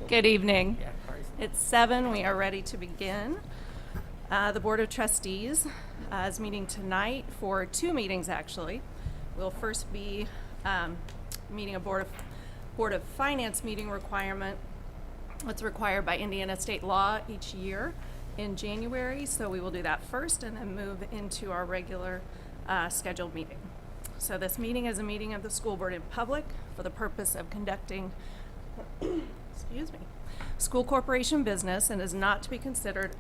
Good evening. It's 7. We are ready to begin. The Board of Trustees is meeting tonight for 2 meetings, actually. We'll first be meeting a Board of Finance meeting requirement. What's required by Indiana state law each year in January. So we will do that first and then move into our regular scheduled meeting. So this meeting is a meeting of the school board in public for the purpose of conducting school corporation business and is not to be considered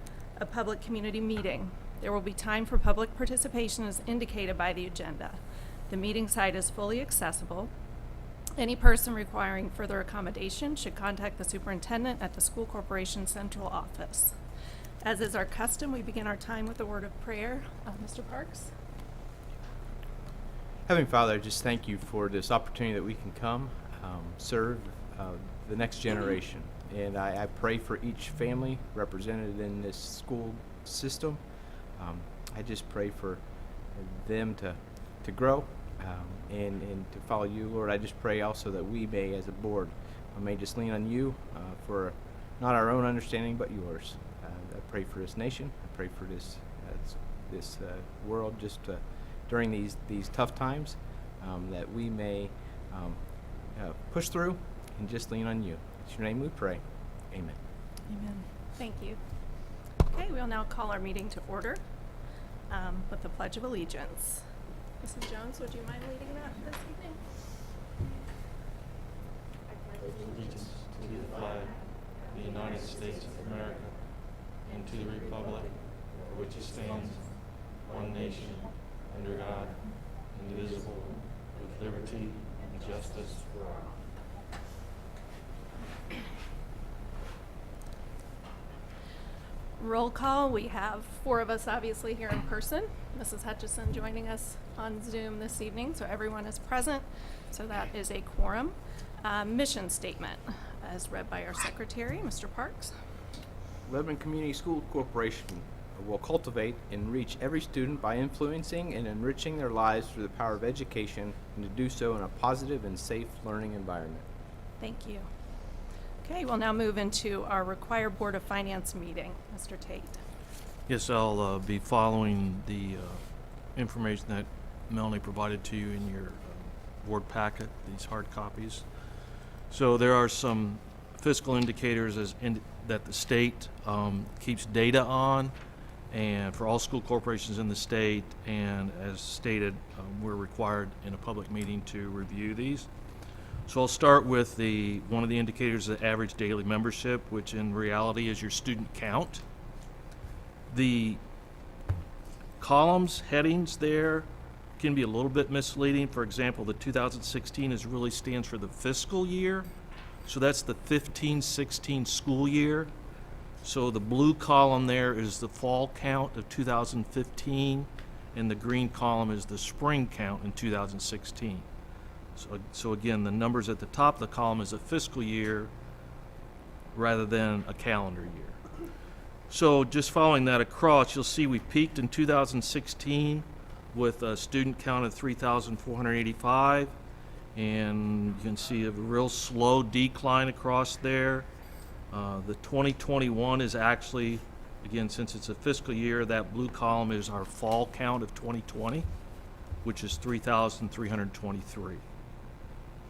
a public community meeting. There will be time for public participation as indicated by the agenda. The meeting site is fully accessible. Any person requiring further accommodation should contact the superintendent at the school corporation central office. As is our custom, we begin our time with a word of prayer. Mr. Parks? Heavenly Father, I just thank you for this opportunity that we can come serve the next generation. And I pray for each family represented in this school system. I just pray for them to grow and to follow you, Lord. I just pray also that we may, as a board, may just lean on you for not our own understanding, but yours. I pray for this nation. I pray for this world just during these tough times, that we may push through and just lean on you. In your name we pray. Amen. Amen. Thank you. Okay, we'll now call our meeting to order with the Pledge of Allegiance. Mrs. Jones, would you mind leading that this evening? I pledge allegiance to the flag of the United States of America and to the republic for which it stands, one nation, under God, indivisible, with liberty and justice for all. Roll call. We have 4 of us obviously here in person. Mrs. Hutchison joining us on Zoom this evening, so everyone is present. So that is a quorum. Mission statement as read by our secretary, Mr. Parks. Lebanon Community School Corporation will cultivate and reach every student by influencing and enriching their lives through the power of education, and to do so in a positive and safe learning environment. Thank you. Okay, we'll now move into our required Board of Finance meeting. Mr. Tate. Yes, I'll be following the information that Melanie provided to you in your board packet, these hard copies. So there are some fiscal indicators that the state keeps data on, and for all school corporations in the state, and as stated, we're required in a public meeting to review these. So I'll start with one of the indicators, the average daily membership, which in reality is your student count. The columns, headings there can be a little bit misleading. For example, the 2016 really stands for the fiscal year. So that's the 15-16 school year. So the blue column there is the fall count of 2015, and the green column is the spring count in 2016. So again, the numbers at the top of the column is a fiscal year rather than a calendar year. So just following that across, you'll see we peaked in 2016 with a student count of 3,485, and you can see a real slow decline across there. The 2021 is actually, again, since it's a fiscal year, that blue column is our fall count of 2020, which is 3,323.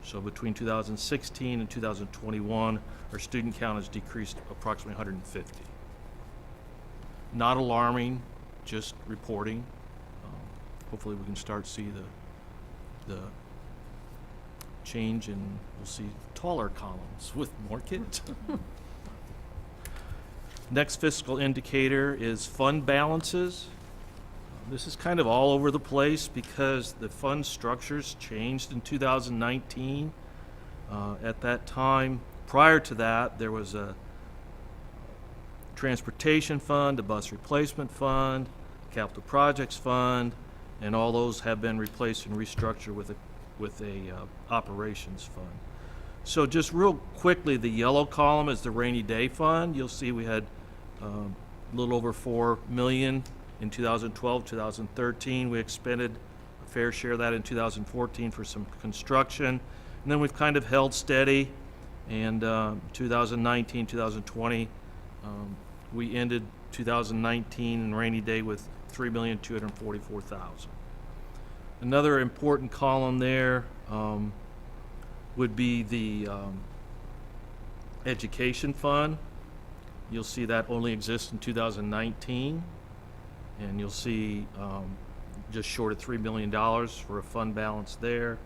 So between 2016 and 2021, our student count has decreased approximately 150. Not alarming, just reporting. Hopefully we can start to see the change, and we'll see taller columns with more kids. Next fiscal indicator is fund balances. This is kind of all over the place because the fund structures changed in 2019. At that time, prior to that, there was a transportation fund, a bus replacement fund, capital projects fund, and all those have been replaced and restructured with a operations fund. So just real quickly, the yellow column is the rainy day fund. You'll see we had a little over $4 million in 2012, 2013. We expended a fair share of that in 2014 for some construction. And then we've kind of held steady And 2019, 2020, we ended 2019 in rainy day with $3,244,000. Another important column there would be the education fund. You'll see that only exists in 2019, and you'll see just short of $3 million for a fund balance there.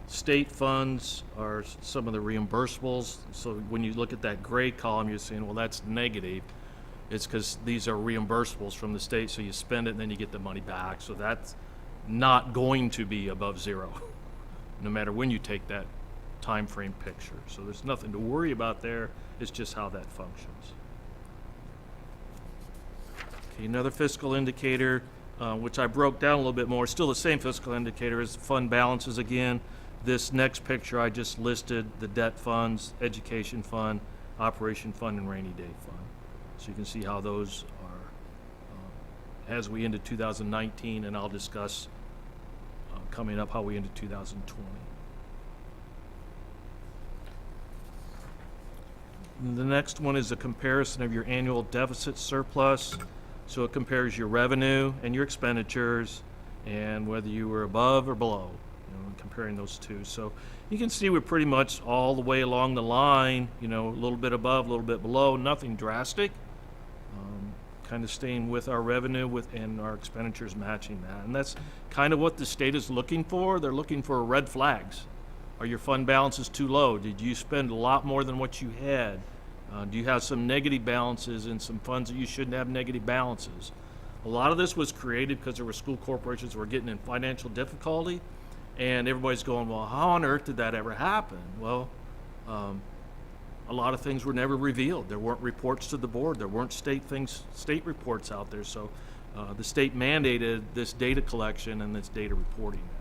State funds are some of the reimbursables. So when you look at that gray column, you're saying, well, that's negative. It's because these are reimbursables from the state, so you spend it and then you get the money back. So that's not going to be above zero, no matter when you take that time frame picture. So there's nothing to worry about there. It's just how that functions. Okay, another fiscal indicator, which I broke down a little bit more, still the same fiscal indicator as fund balances again. This next picture I just listed the debt funds, education fund, operation fund, and rainy day fund. So you can see how those are as we ended 2019, and I'll discuss coming up how we ended 2020. And the next one is a comparison of your annual deficit surplus. So it compares your revenue and your expenditures and whether you were above or below, comparing those two. So you can see we're pretty much all the way along the line, a little bit above, a little bit below, nothing drastic. Kind of staying with our revenue and our expenditures matching that. And that's kind of what the state is looking for. They're looking for red flags. Are your fund balances too low? Did you spend a lot more than what you had? Do you have some negative balances in some funds that you shouldn't have negative balances? A lot of this was created because there were school corporations that were getting in financial difficulty, and everybody's going, well, how on earth did that ever happen? Well, a lot of things were never revealed. There weren't reports to the board. There weren't state reports out there. So the state mandated this data collection and this data reporting now.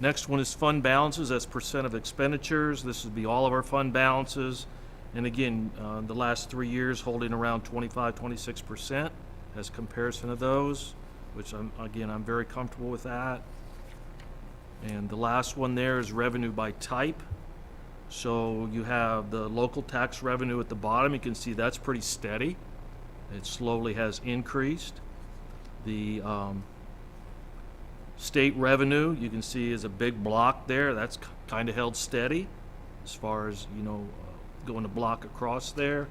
Next one is fund balances as percent of expenditures. This would be all of our fund balances. And again, the last 3 years holding around 25, 26% as comparison of those, which I'm very comfortable with that. And the last one there is revenue by type. So you have the local tax revenue at the bottom. You can see that's pretty steady. It slowly has increased. The state revenue, you can see, is a big block there. That's kind of held steady as far as, going to block across there.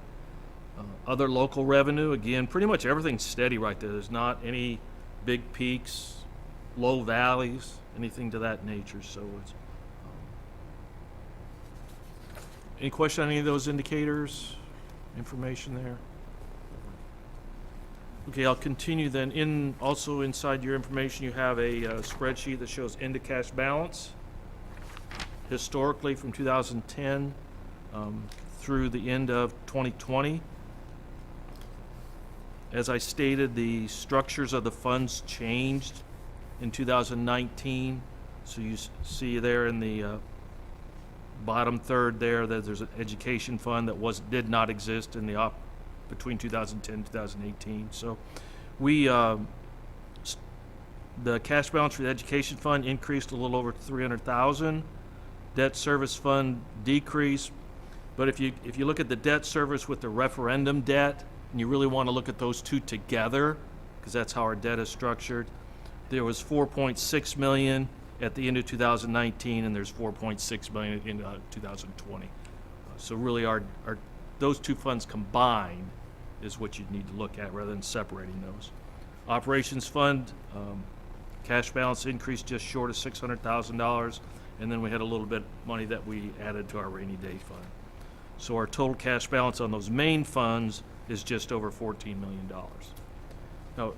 Other local revenue, again, pretty much everything's steady right there. There's not any big peaks, low valleys, anything to that nature. So it's any question on any of those indicators, information there? Okay, I'll continue then. Also inside your information, you have a spreadsheet that shows end of cash balance. Historically, from 2010 through the end of 2020. As I stated, the structures of the funds changed in 2019. So you see there in the bottom third there that there's an education fund that did not exist in the between 2010 and 2018. So the cash balance for the education fund increased a little over $300,000. Debt service fund decreased, but if you look at the debt service with the referendum debt, and you really want to look at those two together, because that's how our debt is structured, there was $4.6 million at the end of 2019, and there's $4.6 million in 2020. So really, those two funds combined is what you need to look at rather than separating those. Operations fund, cash balance increased just short of $600,000, and then we had a little bit of money that we added to our rainy day fund. So our total cash balance on those main funds is just over $14 million. Now,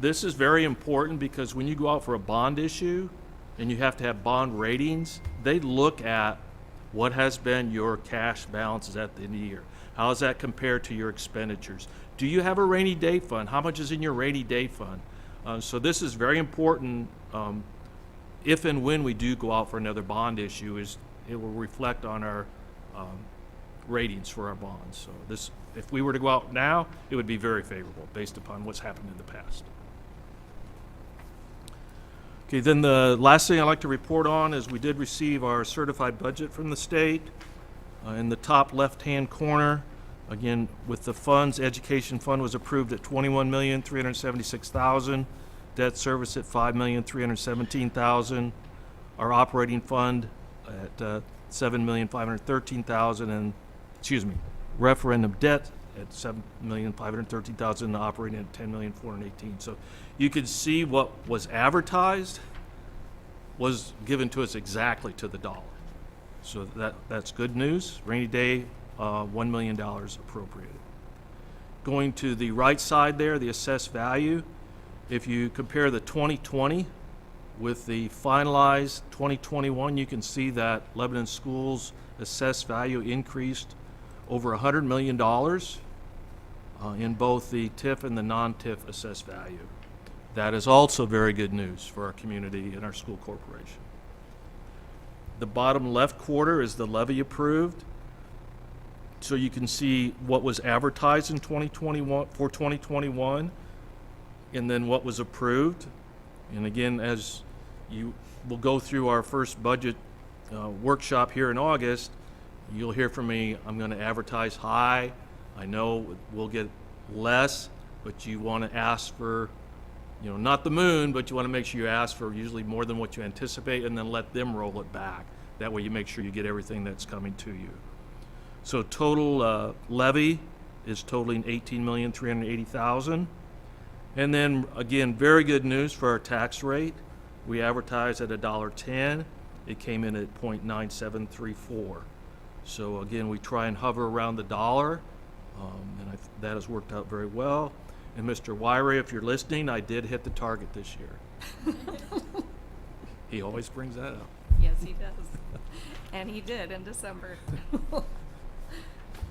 this is very important because when you go out for a bond issue and you have to have bond ratings, they look at what has been your cash balances at the end of the year. How does that compare to your expenditures? Do you have a rainy day fund? How much is in your rainy day fund? So this is very important if and when we do go out for another bond issue, it will reflect on our ratings for our bonds. So this, if we were to go out now, it would be very favorable based upon what's happened in the past. Okay, then the last thing I'd like to report on is we did receive our certified budget from the state. In the top left-hand corner, again, with the funds, education fund was approved at $21,376,000. Debt service at $5,317,000. Our operating fund at $7,513,000, and referendum debt at $7,513,000, and the operating at $10,418,000. So you could see what was advertised was given to us exactly to the dollar. So that's good news. Rainy day, $1 million appropriated. Going to the right side there, the assessed value. If you compare the 2020 with the finalized 2021, you can see that Lebanon Schools' assessed value increased over $100 million in both the TIF and the non-TIF assessed value. That is also very good news for our community and our school corporation. The bottom left quarter is the levy approved. So you can see what was advertised in 2021 for 2021 and then what was approved. And again, as you will go through our first budget workshop here in August, you'll hear from me. I'm going to advertise high. I know we'll get less, but you want to ask for, not the moon, but you want to make sure you ask for usually more than what you anticipate, and then let them roll it back. That way you make sure you get everything that's coming to you. So total levy is totaling $18,380,000. And then again, very good news for our tax rate. We advertised at $1.10. It came in at 0.9734. So again, we try and hover around the dollar, and that has worked out very well. And Mr. Wyrie, if you're listening, I did hit the target this year. He always brings that up. Yes, he does. And he did in December.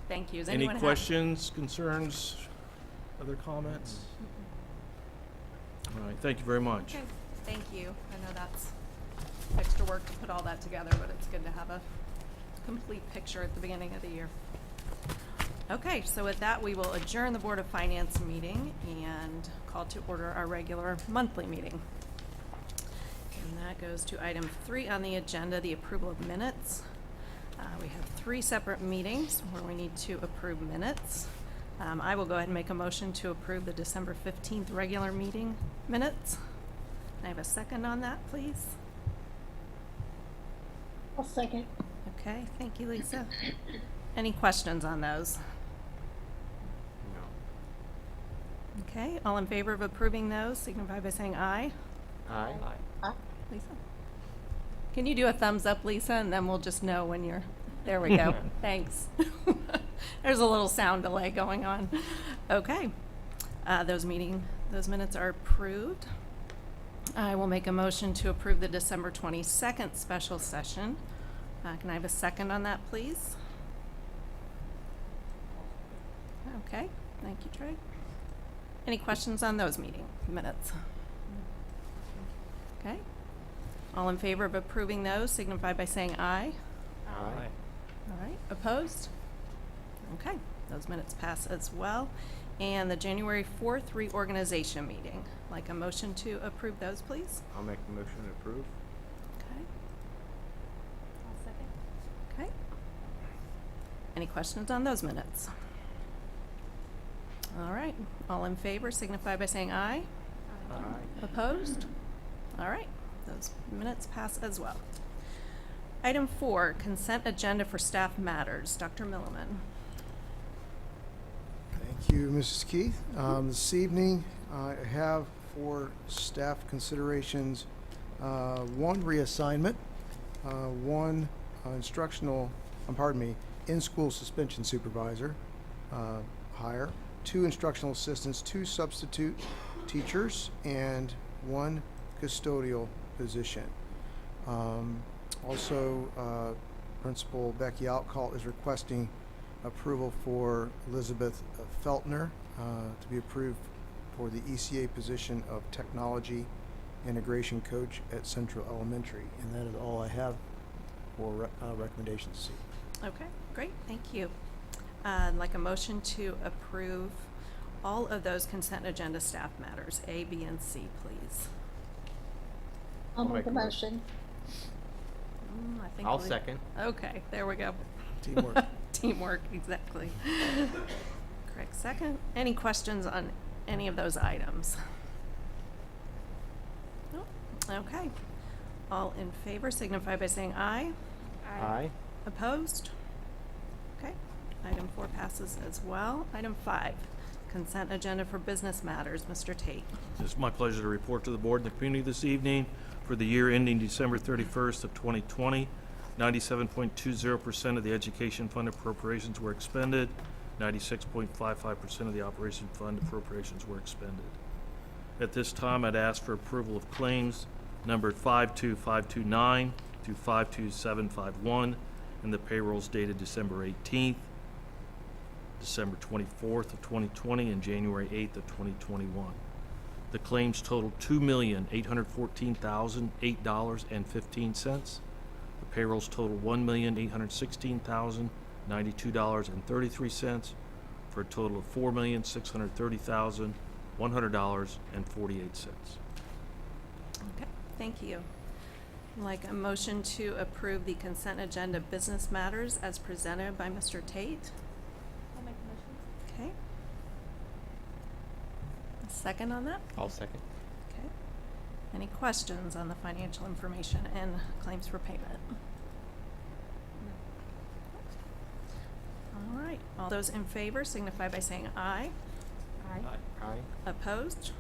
Thank you. Does Any anyone have- questions, concerns, other comments? All right, thank you very much. Okay, thank you. I know that's extra work to put all that together, but it's good to have a complete picture at the beginning of the year. Okay, so with that, we will adjourn the Board of Finance meeting and call to order our regular monthly meeting. And that goes to item 3 on the agenda, the approval of minutes. We have 3 separate meetings where we need to approve minutes. I will go ahead and make a motion to approve the December 15th regular meeting minutes. Can I have a second on that, please? I'll second. Okay, thank you, Lisa. Any questions on those? Okay, all in favor of approving those, signify by saying aye. Aye. Lisa? Can you do a thumbs up, Lisa, and then we'll just know when you're, there we go. Thanks. There's a little sound delay going on. Okay, those minutes are approved. I will make a motion to approve the December 22nd special session. Can I have a second on that, please? Okay, thank you, Trey. Any questions on those meeting minutes? Okay. All in favor of approving those, signify by saying aye. Aye. All right, opposed? Okay, those minutes pass as well. And the January 4th reorganization meeting. Like a motion to approve those, please? I'll make the motion to approve. Okay. I'll second. Okay. Any questions on those minutes? All right, all in favor signify by saying aye. Aye. Opposed? All right, those minutes pass as well. Item 4, consent agenda for staff matters. Dr. Milliman. Thank you, Mrs. Keith. This evening, I have for staff considerations, 1 reassignment, 1 in-school suspension supervisor hire, 2 instructional assistants, 2 substitute teachers, and 1 custodial position. Also, Principal Becky Outcall is requesting approval for Elizabeth Feltner to be approved for the ECA position of Technology Integration Coach at Central Elementary. And that is all I have for recommendations this evening. Okay, great, thank you. I'd like a motion to approve all of those consent agenda staff matters, A, B, and C, please. I'll make a motion. I think I'll we- second. Okay, there we go. Teamwork. Teamwork, exactly. Correct second. Any questions on any of those items? No? Okay. All in favor signify by saying aye. Aye. Opposed? Okay. Item 4 passes as well. Item 5, consent agenda for business matters. Mr. Tate. It's my pleasure to report to the board and the community this evening. For the year ending December 31st of 2020, 97.20% of the education fund appropriations were expended. 96.55% of the operation fund appropriations were expended. At this time, I'd ask for approval of claims numbered 52529 to 52751 and the payrolls dated December 18th, December 24th of 2020, and January 8th of 2021. The claims total $2,814,008.15. The payrolls total $1,816,092.33 for a total of $4,630,100.48. Okay, thank you. I'd like a motion to approve the consent agenda business matters as presented by Mr. Tate. I'll make a motion. Okay. A second on that? I'll second. Okay. Any questions on the financial information and claims for payment? All right, all those in favor signify by saying aye. Aye. Aye. Opposed?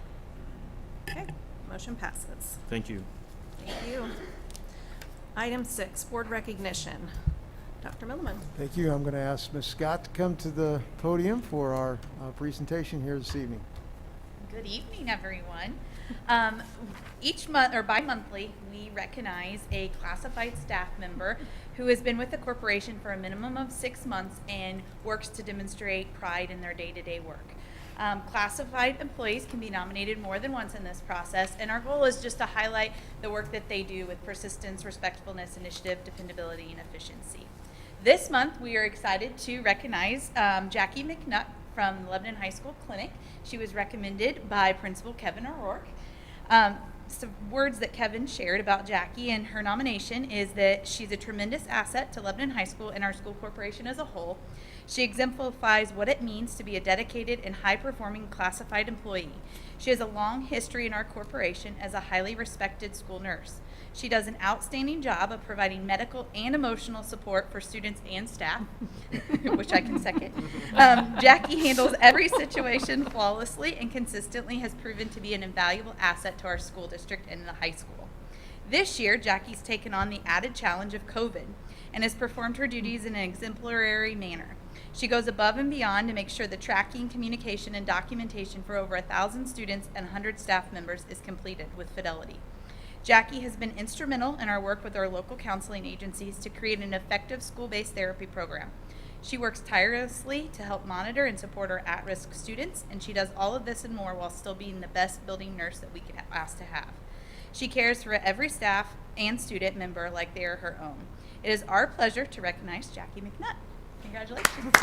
Okay, motion passes. Thank you. Thank you. Item 6, board recognition. Dr. Milliman. Thank you. I'm going to ask Ms. Scott to come to the podium for our presentation here this evening. Good evening, everyone. Each month, or bi-monthly, we recognize a classified staff member who has been with the corporation for a minimum of 6 months and works to demonstrate pride in their day-to-day work. Classified employees can be nominated more than once in this process, and our goal is just to highlight the work that they do with persistence, respectfulness, initiative, dependability, and efficiency. This month, we are excited to recognize Jackie McNutt from Lebanon High School Clinic. She was recommended by Principal Kevin O'Rourke. Some words that Kevin shared about Jackie and her nomination is that she's a tremendous asset to Lebanon High School and our school corporation as a whole. She exemplifies what it means to be a dedicated and high-performing classified employee. She has a long history in our corporation as a highly respected school nurse. She does an outstanding job of providing medical and emotional support for students and staff, which I can second. Jackie handles every situation flawlessly and consistently has proven to be an invaluable asset to our school district and the high school. This year, Jackie's taken on the added challenge of COVID and has performed her duties in an exemplary manner. She goes above and beyond to make sure the tracking, communication, and documentation for over 1,000 students and 100 staff members is completed with fidelity. Jackie has been instrumental in our work with our local counseling agencies to create an effective school-based therapy program. She works tirelessly to help monitor and support our at-risk students, and she does all of this and more while still being the best building nurse that we could ask to have. She cares for every staff and student member like they are her own. It is our pleasure to recognize Jackie McNutt. Congratulations.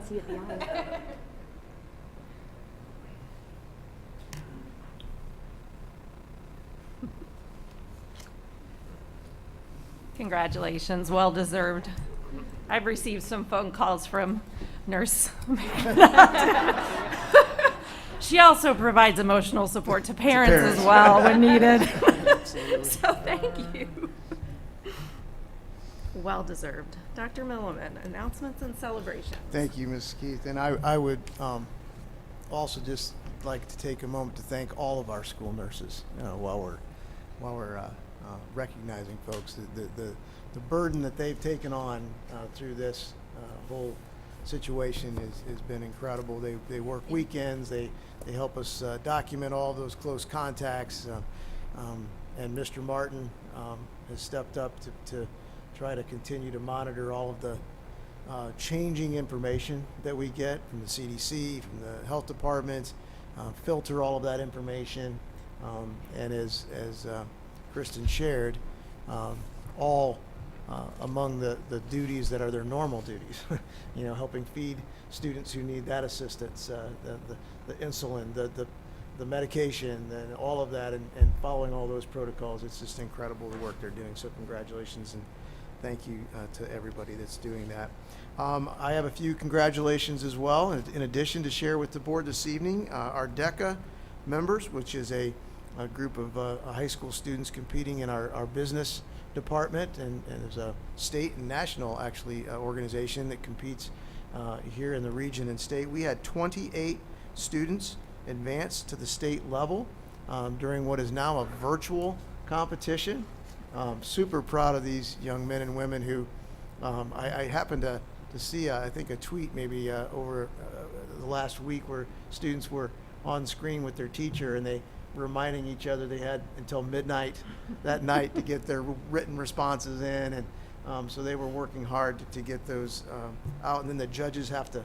See it behind. Congratulations, well deserved. I've received some phone calls from Nurse. She also provides emotional support to parents as well when needed. So thank you. Well deserved. Dr. Milliman, announcements and celebrations. Thank you, Ms. Keith. And I would also just like to take a moment to thank all of our school nurses while we're recognizing folks. The burden that they've taken on through this whole situation has been incredible. They work weekends. They help us document all those close contacts. And Mr. Martin has stepped up to try to continue to monitor all of the changing information that we get from the CDC, from the health department, filter all of that information, and has Kristen shared, all among the duties that are their normal duties. You know, helping feed students who need that assistance, the insulin, the medication, and all of that, and following all those protocols. It's just incredible the work they're doing. So congratulations and thank you to everybody that's doing that. I have a few congratulations as well, in addition to share with the board this evening. Our DECA members, which is a group of high school students competing in our business department, and there's a state and national, actually, organization that competes here in the region and state. We had 28 students advance to the state level during what is now a virtual competition. Super proud of these young men and women who I happened to see, I think, a tweet maybe over the last week where students were on screen with their teacher, and they were reminding each other they had until midnight that night to get their written responses in, and so they were working hard to get those out, and then the judges have to,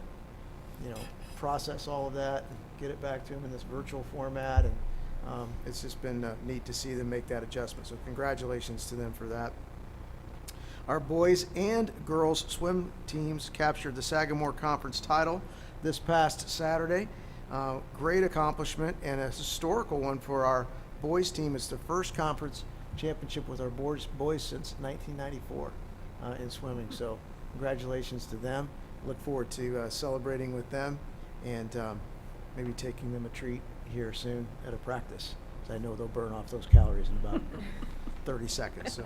you know, process all of that and get it back to them in this virtual format, and it's just been neat to see them make that adjustment. So congratulations to them for that. Our boys and girls swim teams captured the Sagamore Conference title this past Saturday. Great accomplishment and a historical one for our boys team. It's the first conference championship with our boys since 1994 in swimming. So congratulations to them. Look forward to celebrating with them and maybe taking them a treat here soon at a practice. So I know they'll burn off those calories in about 30 seconds. So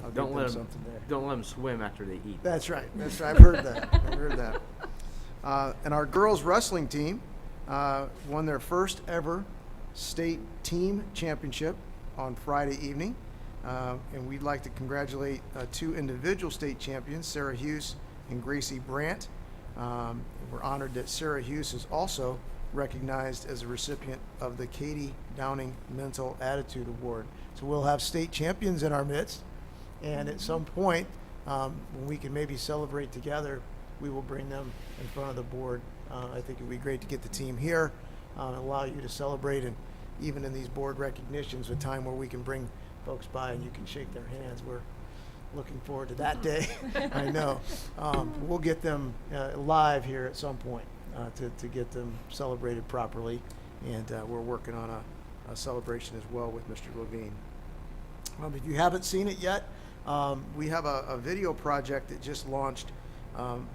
I'll give them something there. Don't let them swim after they eat. That's right. That's right. I've heard that. I've heard that. And our girls wrestling team won their first ever state team championship on Friday evening. And we'd like to congratulate two individual state champions, Sarah Hughes and Gracie Brandt. We're honored that Sarah Hughes is also recognized as a recipient of the Katie Downing Mental Attitude Award. So we'll have state champions in our midst, and at some point, when we can maybe celebrate together, we will bring them in front of the board. I think it would be great to get the team here, allow you to celebrate, and even in these board recognitions, a time where we can bring folks by and you can shake their hands. We're looking forward to that day. I know. We'll get them live here at some point to get them celebrated properly, and we're working on a celebration as well with Mr. Levine. If you haven't seen it yet, we have a video project that just launched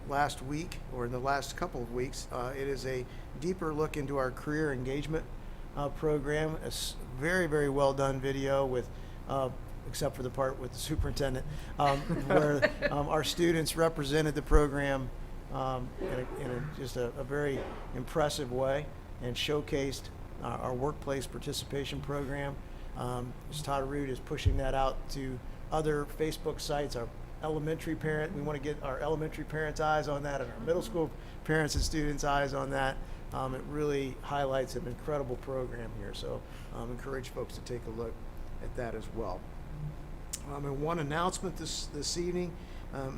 last week, or in the last couple of weeks. It is a deeper look into our career engagement program. A very, very well done video with except for the part with the superintendent, where our students represented the program in just a very impressive way and showcased our workplace participation program. Todd Root is pushing that out to other Facebook sites. Our elementary parent, we want to get our elementary parents' eyes on that, and our middle school parents and students' eyes on that. It really highlights an incredible program here, so encourage folks to take a look at that as well. And one announcement this evening,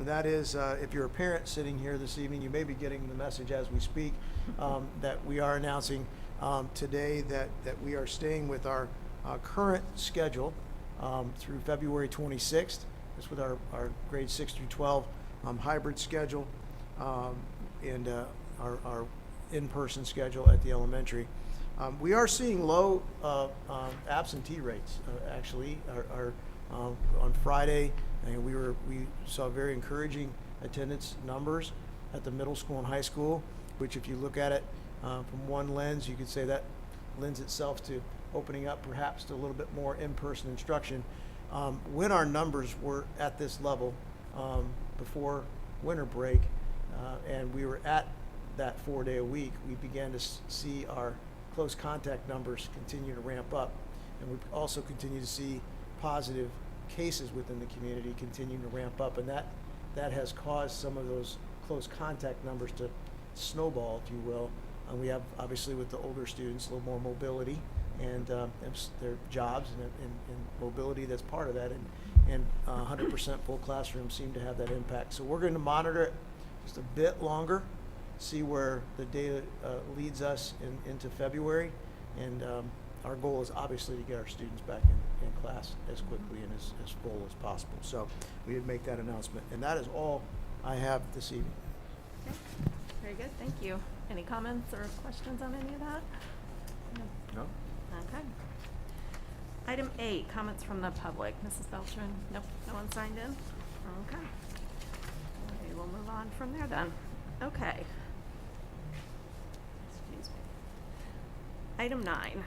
that is, if you're a parent sitting here this evening, you may be getting the message as we speak, that we are announcing today that we are staying with our current schedule through February 26th. This with our grade 6 through 12 hybrid schedule, and our in-person schedule at the elementary. We are seeing low absentee rates. Actually, on Friday, and we saw very encouraging attendance numbers at the middle school and high school, which, if you look at it from one lens, you could say that lends itself to opening up perhaps to a little bit more in-person instruction. When our numbers were at this level before winter break, and we were at that 4-day a week, we began to see our close contact numbers continue to ramp up, and we also continue to see positive cases within the community continue to ramp up, and that has caused some of those close contact numbers to snowball, if you will. And we have, obviously, with the older students, a little more mobility and their jobs and mobility that's part of that, and 100% full classrooms seem to have that impact. So we're going to monitor it just a bit longer, see where the data leads us into February, and our goal is obviously to get our students back in class as quickly and as full as possible. So we did make that announcement, and that is all I have this evening. Okay. Very good, thank you. Any comments or questions on any of that? No? Okay. Item 8, comments from the public. Mrs. Beltran? Nope, no one signed in? Okay. Okay, we'll move on from there then. Okay. Excuse me. Item 9.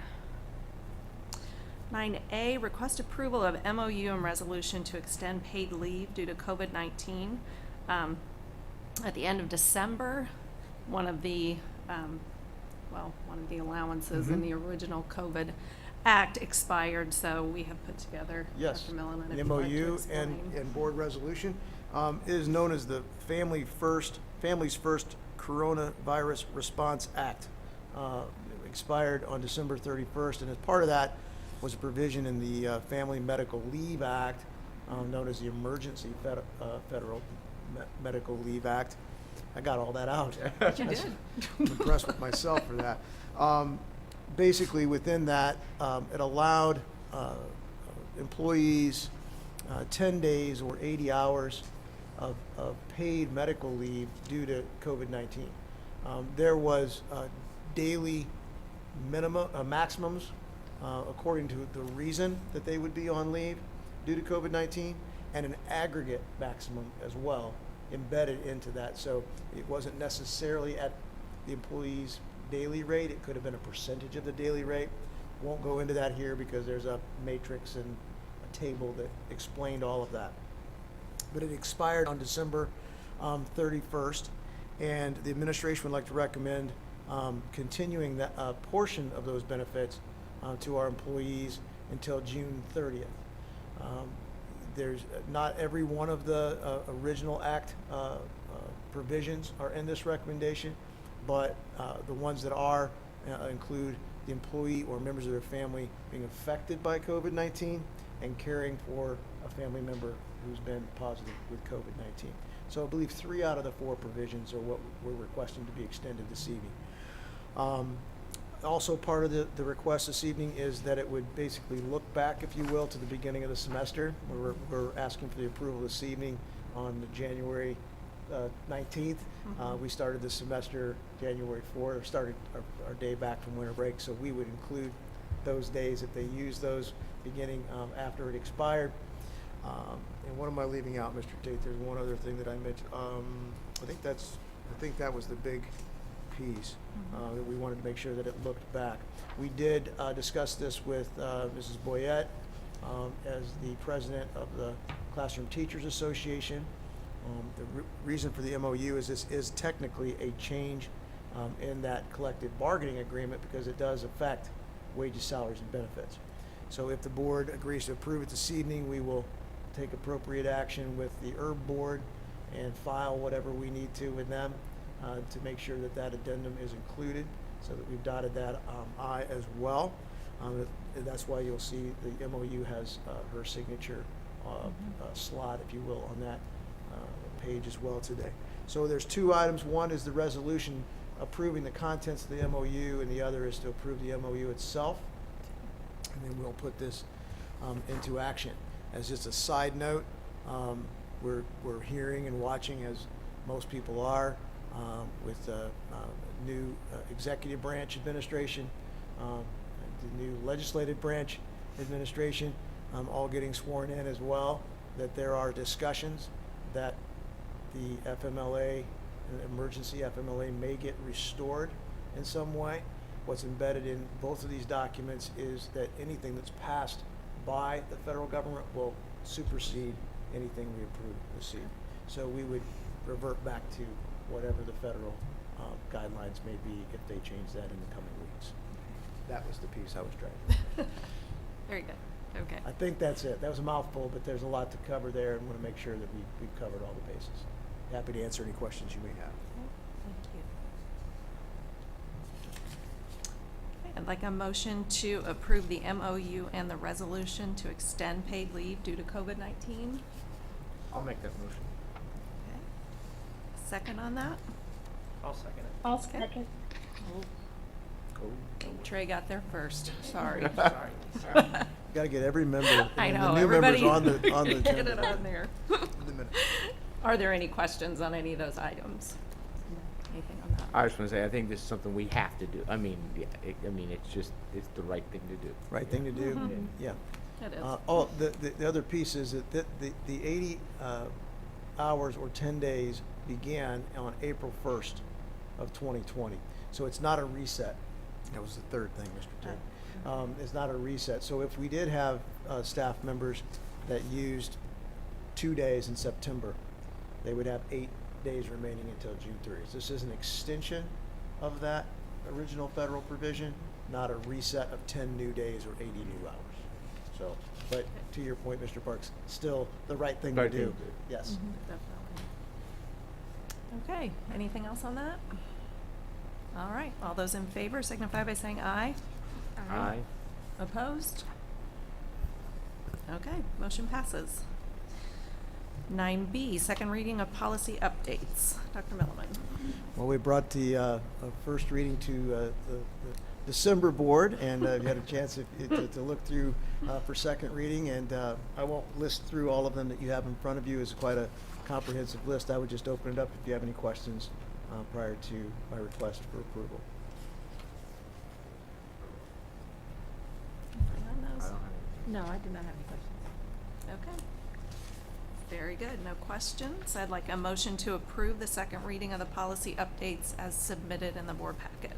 9A, request approval of MOU and resolution to extend paid leave due to COVID-19. At the end of December, one of the allowances in the original COVID Act expired, so we have put together, Yes, Dr. Milliman, if the you'd like to MOU explain. and board resolution. It is known as the Families First Coronavirus Response Act. Expired on December 31st, and as part of that was a provision in the Family Medical Leave Act, known as the Emergency Federal Medical Leave Act. I got all that out. You did. I'm impressed with myself for that. Basically, within that, it allowed employees 10 days or 80 hours of paid medical leave due to COVID-19. There was daily maximums according to the reason that they would be on leave due to COVID-19, and an aggregate maximum as well embedded into that. So it wasn't necessarily at the employee's daily rate. It could have been a percentage of the daily rate. Won't go into that here because there's a matrix and a table that explained all of that. But it expired on December 31st, and the administration would like to recommend continuing that portion of those benefits to our employees until June 30th. There's not every one of the original Act provisions are in this recommendation, but the ones that are include the employee or members of their family being affected by COVID-19 and caring for a family member who's been positive with COVID-19. So I believe 3 out of the 4 provisions are what we're requesting to be extended this evening. Also part of the request this evening is that it would basically look back, if you will, to the beginning of the semester. We're asking for the approval this evening on the January 19th. We started the semester January 4th, or started our day back from winter break, so we would include those days if they use those beginning after it expired. And what am I leaving out, Mr. Tate? There's one other thing that I mentioned. I think that was the big piece that we wanted to make sure that it looked back. We did discuss this with Mrs. Boyette as the president of the Classroom Teachers Association. The reason for the MOU is this is technically a change in that collective bargaining agreement because it does affect wages, salaries, and benefits. So if the board agrees to approve it this evening, we will take appropriate action with the ERB board and file whatever we need to with them to make sure that that addendum is included, so that we've dotted that I as well. That's why you'll see the MOU has her signature slot, if you will, on that page as well today. So there's 2 items. One is the resolution approving the contents of the MOU, and the other is to approve the MOU itself. And then we'll put this into action. As just a side note, we're hearing and watching, as most people are, with the new executive branch administration, the new legislative branch administration, all getting sworn in as well, that there are discussions that the FMLA, emergency FMLA, may get restored in some way. What's embedded in both of these documents is that anything that's passed by the federal government will supersede anything we approve this evening. So we would revert back to whatever the federal guidelines may be if they change that in the coming weeks. That was the piece I was trying to. Very good. Okay. I think that's it. That was a mouthful, but there's a lot to cover there, and want to make sure that we've covered all the bases. Happy to answer any questions you may have. Thank you. Okay, I'd like a motion to approve the MOU and the resolution to extend paid leave due to COVID-19. I'll make that motion. Okay. Second on that? I'll second it. I'll Okay. second. Cool. Thank Trey got there first. Sorry. Got to get every member, I and know, the new members everybody. on the Get agenda. it on there. In the minute. Are there any questions on any of those items? Anything on that? I just want to say, I think this is something we have to do. I mean, yeah, it's the right thing to do. Right thing to do, Mhm. yeah. It is. The other piece is that the 80 hours or 10 days began on April 1st of 2020. So it's not a reset. That was the third thing, Mr. Tate. It's not a reset. So if we did have staff members that used 2 days in September, they would have 8 days remaining until June 30th. This is an extension of that original federal provision, not a reset of 10 new days or 80 new hours. So, but to your point, Mr. Parks, still the right thing to Right thing do. to do. Yes. Definitely. Okay, anything else on that? All right, all those in favor signify by saying aye. Aye. Opposed? Okay, motion passes. 9B, second reading of policy updates. Dr. Milliman. Well, we brought the first reading to the December board, and you had a chance to look through for second reading, and I won't list through all of them that you have in front of you. It's quite a comprehensive list. I would just open it up if you have any questions prior to my request for approval. Anything on those? No, I do not have any questions. Okay. Very good, no questions. I'd like a motion to approve the second reading of the policy updates as submitted in the board packet.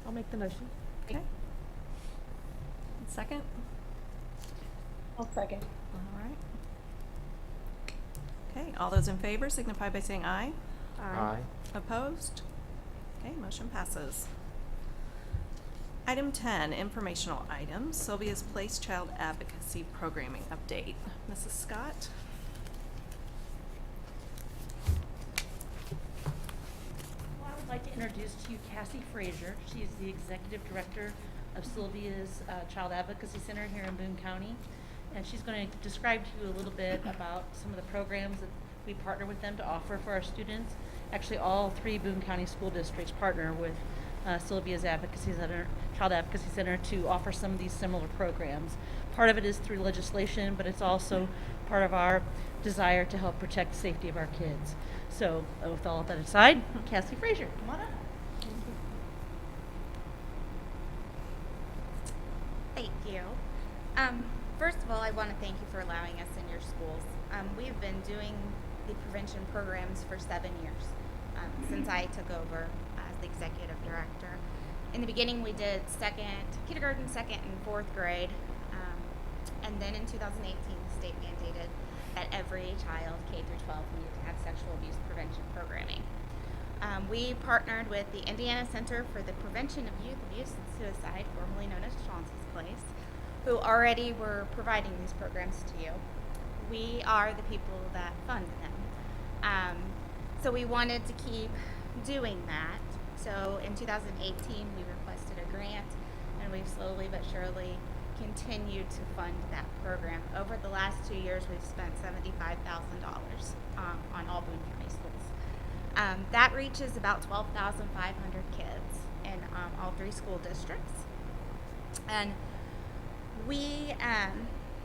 I'll make the motion. Okay. Second? I'll second. All right. Okay, all those in favor signify by saying aye. Aye. Opposed? Okay, motion passes. Item 10, informational items, Sylvia's Place Child Advocacy Programming Update. Mrs. Scott? Well, I would like to introduce to you Cassie Frazier. She is the Executive Director of Sylvia's Child Advocacy Center here in Boone County. And she's going to describe to you a little bit about some of the programs that we partner with them to offer for our students. Actually, all 3 Boone County school districts partner with Sylvia's Advocacy Center, Child Advocacy Center, to offer some of these similar programs. Part of it is through legislation, but it's also part of our desire to help protect the safety of our kids. So, with all of that aside, Cassie Frazier, come on up. Thank you. First of all, I want to thank you for allowing us in your schools. We've been doing the prevention programs for 7 years since I took over as the executive director. In the beginning, we did kindergarten, second, and fourth grade. And then in 2018, the state mandated that every child, K through 12, needed to have sexual abuse prevention programming. We partnered with the Indiana Center for the Prevention of Youth Abuse and Suicide, formerly known as Chauncey's Place, who already were providing these programs to you. We are the people that fund them. So we wanted to keep doing that. So in 2018, we requested a grant, and we've slowly but surely continued to fund that program. Over the last 2 years, we've spent $75,000 on all Boone County schools. That reaches about 12,500 kids in all 3 school districts. And we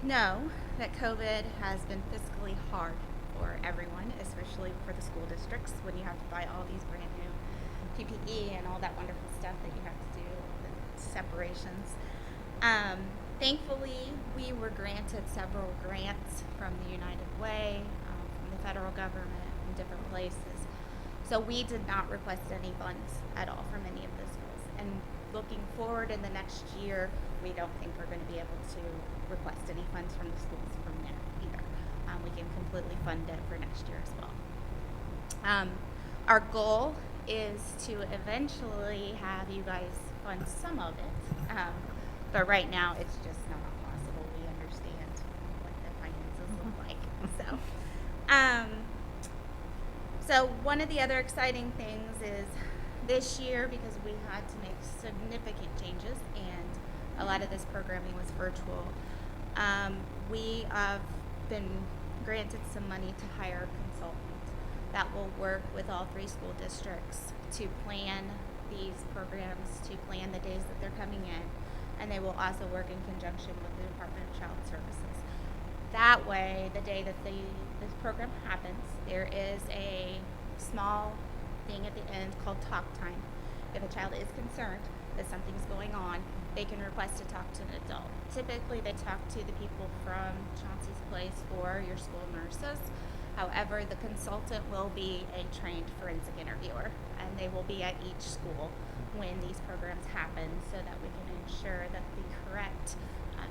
know that COVID has been fiscally hard for everyone, especially for the school districts, when you have to buy all these brand new PPE and all that wonderful stuff that you have to do, the separations. Thankfully, we were granted several grants from the United Way, from the federal government, from different places. So we did not request any funds at all from any of the schools. And looking forward in the next year, we don't think we're going to be able to request any funds from the schools from there either. We can completely fund it for next year as well. Our goal is to eventually have you guys fund some of it, but right now it's just not possible. We understand what the finances look like. So one of the other exciting things is this year, because we had to make significant changes and a lot of this programming was virtual, we have been granted some money to hire a consultant that will work with all 3 school districts to plan these programs to plan the days that they're coming in, and they will also work in conjunction with the Department of Child Services. That way, the day that this program happens, there is a small thing at the end called talk time. If a child is concerned that something's going on, they can request to talk to an adult. Typically, they talk to the people from Chauncey's Place or your school nurses. However, the consultant will be a trained forensic interviewer, and they will be at each school when these programs happen so that we can ensure that the correct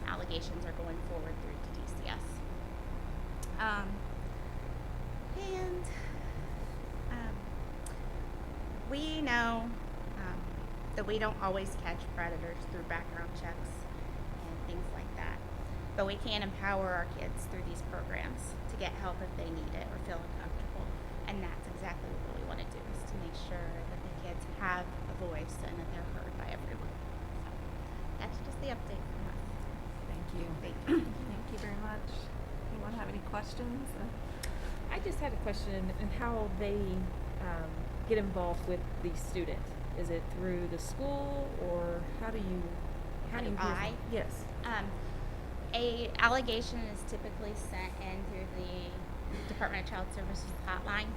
allegations are going forward through to DCS. We know that we don't always catch predators through background checks and things like that, but we can empower our kids through these programs to get help if they need it or feel uncomfortable, and that's exactly what we want to do, is to make sure that the kids have a voice and that they're heard by everyone. So that's just the update from us. Thank you. Thank you. Thank you very much. Anyone have any questions? I just had a question in how they get involved with the student. Is it through the school, or how do you How do hear from- I? Yes. A allegation is typically sent in through the Department of Child Services hotline.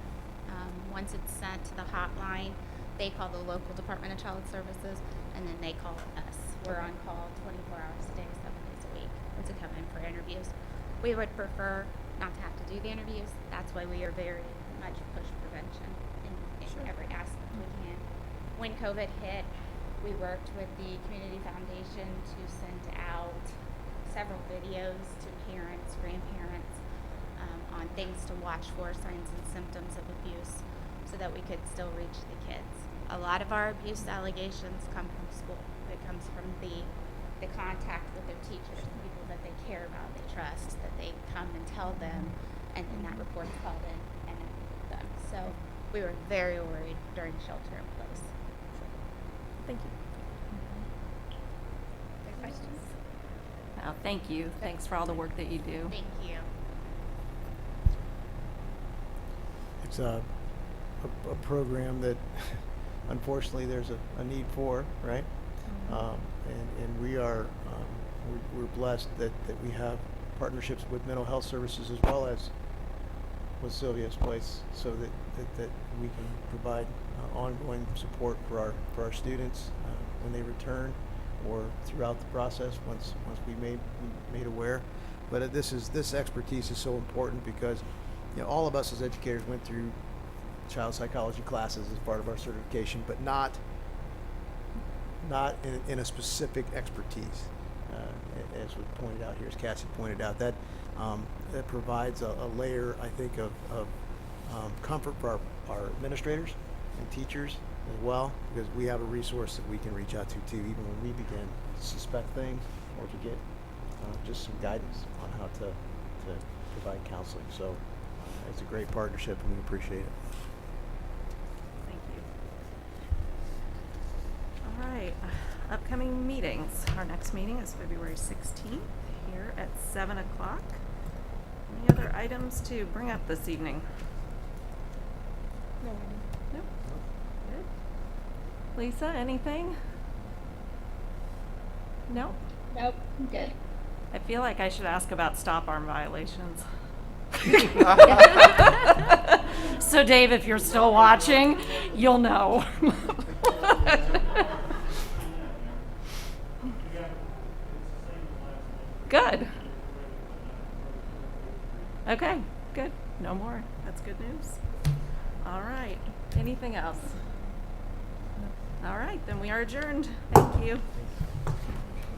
Once it's sent to the hotline, they call the local Department of Child Services, and then they call us. We're on call 24 hours a day, 7 days a week to come in for interviews. We would prefer not to have to do the interviews. That's why we are very much push prevention in every aspect we can. When COVID hit, we worked with the Community Foundation to send out several videos to parents, grandparents, on things to watch for, signs and symptoms of abuse, so that we could still reach the kids. A lot of our abuse allegations come from school. It comes from the contact with their teachers, the people that they care about, they trust, that they come and tell them, and then that report's called in and done. So we were very worried during shelter in place. Thank you. Any questions? Well, thank you. Thanks for all the work that you do. Thank you. It's a program that unfortunately there's a need for, right? And we are we're blessed that we have partnerships with mental health services as well as with Sylvia's Place, so that we can provide ongoing support for our students when they return, or throughout the process once we made aware. But this expertise is so important because, you know, all of us as educators went through child psychology classes as part of our certification, but not in a specific expertise. As was pointed out here, as Cassie pointed out, that provides a layer, I think, of comfort for our administrators and teachers as well, because we have a resource that we can reach out to too, even when we begin to suspect things or to get just some guidance on how to provide counseling. So it's a great partnership, and we appreciate it. Thank you. All right, upcoming meetings. Our next meeting is February 16th here at 7 o'clock. Any other items to bring up this evening? No. Nope. Good. Lisa, anything? No? Nope, I'm good. I feel like I should ask about stop arm violations. So Dave, if you're still watching, you'll know. Good. Okay, good. No more. That's good news. All right. Anything else? All right, then we are adjourned. Thank you.